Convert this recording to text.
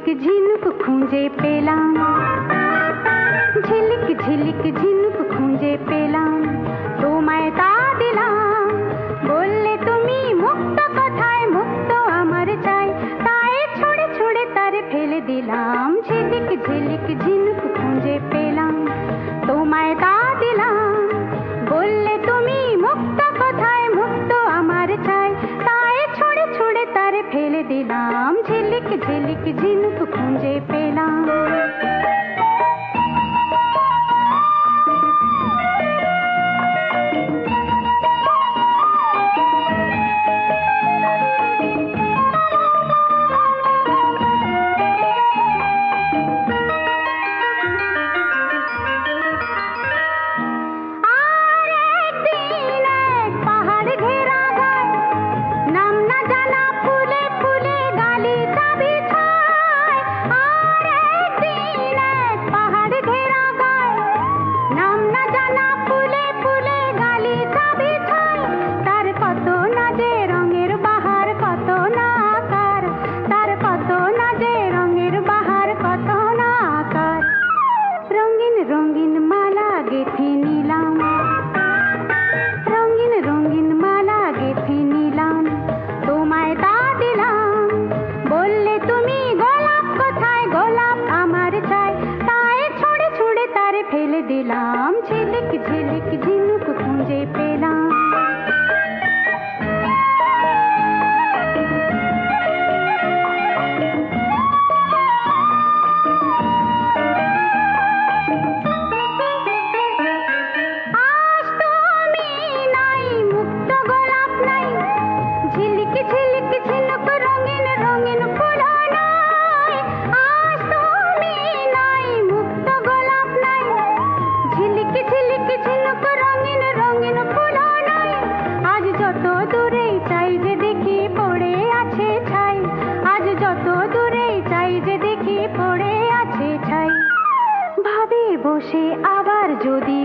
ঝিলিক ঝিনুক খুঁজে পেলাম, ঝিলিক ঝিলিক ঝিনুক খুঁজে পেলাম, তোমায় তা দিলাম। বললে তুমি মুক্ত কথায় মুক্ত আমার চাই, তাই ছুঁড়ে ছুঁড়ে তারে ফেলে দিলাম। ঝিলিক ঝিলিক ঝিনুক খুঁজে পেলাম, তোমায় তা দিলাম। বললে তুমি মুক্ত কথায় মুক্ত আমার চাই, তাই ছুঁড়ে ছুঁড়ে তারে ফেলে দিলাম। ঝিলিক ঝিলিক ঝিনুক খুঁজে পেলাম। রঙিন মালা গেঁথে নিলাম, রঙিন রঙিন মালা গেঁথে নিলাম, তোমায় তা দিলাম। বললে তুমি গোলাপ কোথায় গোলাপ আমার চাই, তাই ছুঁড়ে ছুঁড়ে তারে ফেলে দিলাম। ঝিলিক ঝিলিক ঝিনুক খুঁজে পেলাম। বসে আবার যদি